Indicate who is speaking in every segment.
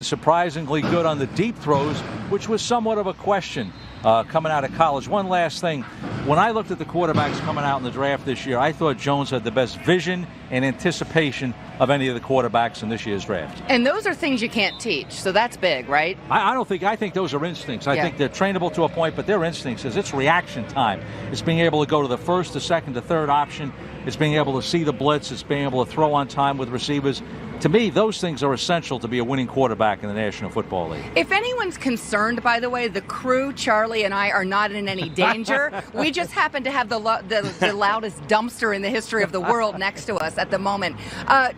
Speaker 1: Surprisingly good on the deep throws, which was somewhat of a question coming out of college. One last thing. When I looked at the quarterbacks coming out in the draft this year, I thought Jones had the best vision and anticipation of any of the quarterbacks in this year's draft.
Speaker 2: And those are things you can't teach, so that's big, right?
Speaker 1: I think those are instincts. I think they're trainable to a point, but their instincts is it's reaction time. It's being able to go to the first, the second, the third option. It's being able to see the blitz. It's being able to throw on time with receivers. To me, those things are essential to be a winning quarterback in the National Football League.
Speaker 2: If anyone's concerned, by the way, the crew, Charlie and I, are not in any danger. We just happen to have the loudest dumpster in the history of the world next to us at the moment.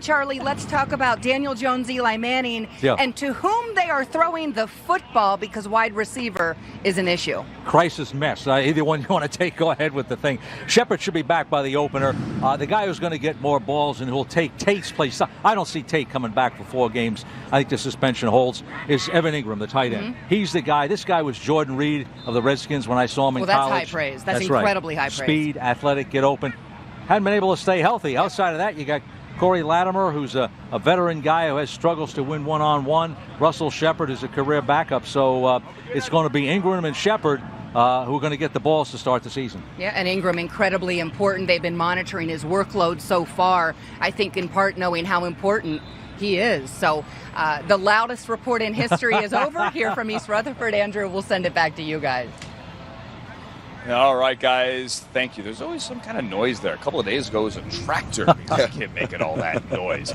Speaker 2: Charlie, let's talk about Daniel Jones, Eli Manning, and to whom they are throwing the football, because wide receiver is an issue.
Speaker 1: Crisis mess. Either one you want to take, go ahead with the thing. Shepard should be back by the opener. The guy who's going to get more balls and who will take Tate's place. I don't see Tate coming back for 4 games. I think the suspension holds. Is Evan Ingram, the tight end. He's the guy. This guy was Jordan Reed of the Redskins when I saw him in college.
Speaker 2: Well, that's high praise. That's incredibly high praise.
Speaker 1: Speed, athletic, get open. Hadn't been able to stay healthy. Outside of that, you got Corey Latimer, who's a veteran guy who has struggles to win one-on-one. Russell Shepard is a career backup. So it's going to be Ingram and Shepard who are going to get the balls to start the season.
Speaker 2: Yeah, and Ingram, incredibly important. They've been monitoring his workload so far, I think in part knowing how important he is. So the loudest report in history is over here from East Rutherford. Andrew, we'll send it back to you guys.
Speaker 3: All right, guys. Thank you. There's always some kind of noise there. A couple of days ago, it was a tractor. I can't make it all that noise.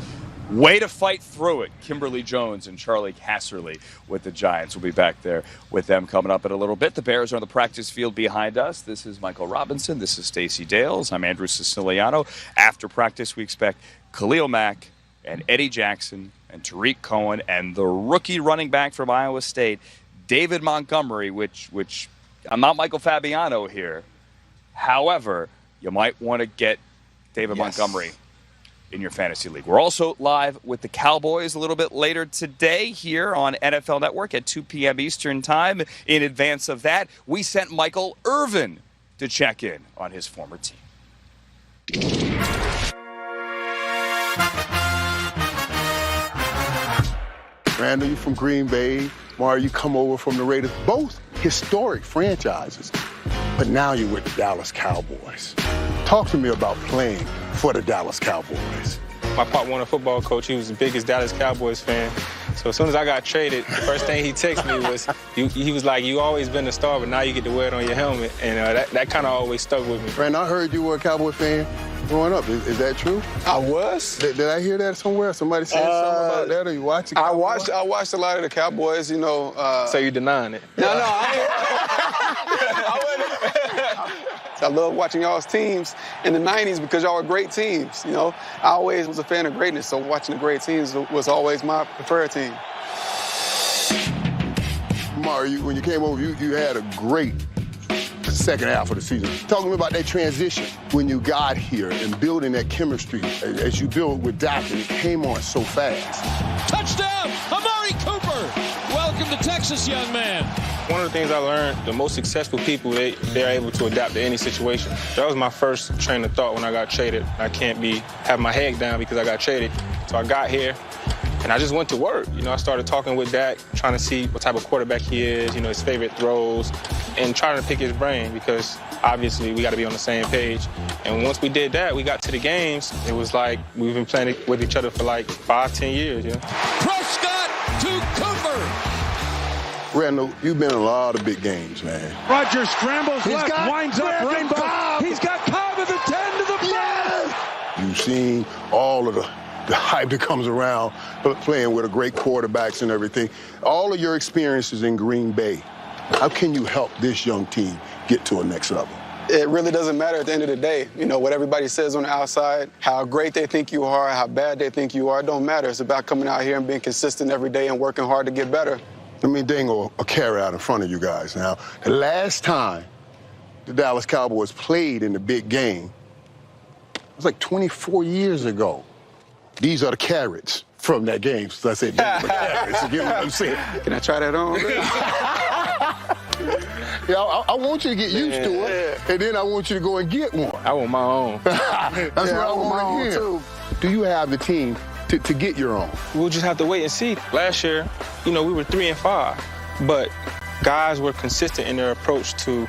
Speaker 3: Way to fight through it. Kimberly Jones and Charlie Casserly with the Giants. We'll be back there with them coming up in a little bit. The Bears are on the practice field behind us. This is Michael Robinson. This is Stacey Dales. I'm Andrew Siciliano. After practice, we expect Khalil Mack and Eddie Jackson and Tariq Cohen and the rookie running back from Iowa State, David Montgomery, which I'm not Michael Fabiano here. However, you might want to get David Montgomery in your fantasy league. We're also live with the Cowboys a little bit later today here on NFL Network at 2 p.m. Eastern Time. In advance of that, we sent Michael Irvin to check in on his former team.
Speaker 4: Randall, you from Green Bay. Amari, you come over from the Raiders. Both historic franchises. But now you're with the Dallas Cowboys. Talk to me about playing for the Dallas Cowboys.
Speaker 5: My pop wanted a football coach. He was the biggest Dallas Cowboys fan. So as soon as I got traded, the first thing he texted me was, he was like, you always been a star, but now you get to wear it on your helmet. And that kind of always stuck with me.
Speaker 4: Randall, I heard you were a Cowboy fan growing up. Is that true?
Speaker 6: I was.
Speaker 4: Did I hear that somewhere? Somebody said something about that? Or you watching?
Speaker 6: I watched a lot of the Cowboys. You know.
Speaker 5: So you denying it?
Speaker 6: No. I love watching y'all's teams in the 90s because y'all were great teams. You know, I always was a fan of greatness, so watching the great teams was always my preferred team.
Speaker 4: Amari, when you came over, you had a great second half of the season. Talk to me about that transition when you got here and building that chemistry as you built with Dak, and it came on so fast.
Speaker 7: Touchdown, Amari Cooper. Welcome to Texas, young man.
Speaker 5: One of the things I learned, the most successful people, they're able to adapt to any situation. That was my first train of thought when I got traded. I can't have my head down because I got traded. So I got here, and I just went to work. You know, I started talking with Dak, trying to see what type of quarterback he is, you know, his favorite throws, and trying to pick his brain because obviously we got to be on the same page. And once we did that, we got to the games. It was like we've been playing with each other for like 5-10 years, you know.
Speaker 7: Prescott to Cooper.
Speaker 4: Randall, you've been in a lot of big games, man.
Speaker 7: Rodgers scrambles left, winds up rainbow. He's got Cobb at the 10 to the 5.
Speaker 4: You've seen all of the hype that comes around playing with a great quarterbacks and everything. All of your experiences in Green Bay, how can you help this young team get to a next level?
Speaker 6: It really doesn't matter at the end of the day. You know, what everybody says on the outside, how great they think you are, how bad they think you are, it don't matter. It's about coming out here and being consistent every day and working hard to get better.
Speaker 4: Let me dangle a carrot out in front of you guys now. The last time the Dallas Cowboys played in the big game, it was like 24 years ago. These are the carrots from that game. So I said, carrots. You get what I'm saying?
Speaker 6: Can I try that on?
Speaker 4: Yeah, I want you to get used to it, and then I want you to go and get one.
Speaker 5: I want my own.
Speaker 4: That's what I want to hear. Too. Do you have the team to get your own?
Speaker 5: We'll just have to wait and see. Last year, we were 3-5, but guys were consistent in their approach to,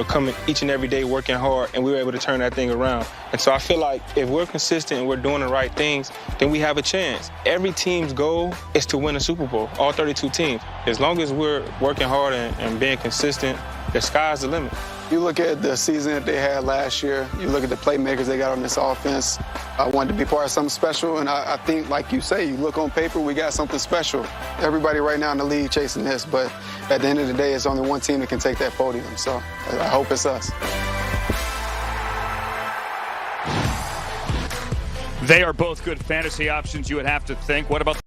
Speaker 5: coming each and every day working hard, and we were able to turn that thing around. And so I feel like if we're consistent and we're doing the right things, then we have a chance. Every team's goal is to win a Super Bowl, all 32 teams. As long as we're working hard and being consistent, the sky's the limit.
Speaker 6: You look at the season that they had last year, you look at the playmakers they got on this offense. I wanted to be part of something special, and I think, like you say, you look on paper, we got something special. Everybody right now in the league chasing this, but at the end of the day, it's only one team that can take that podium, so I hope it's us.
Speaker 3: They are both good fantasy options, you would have to think. What about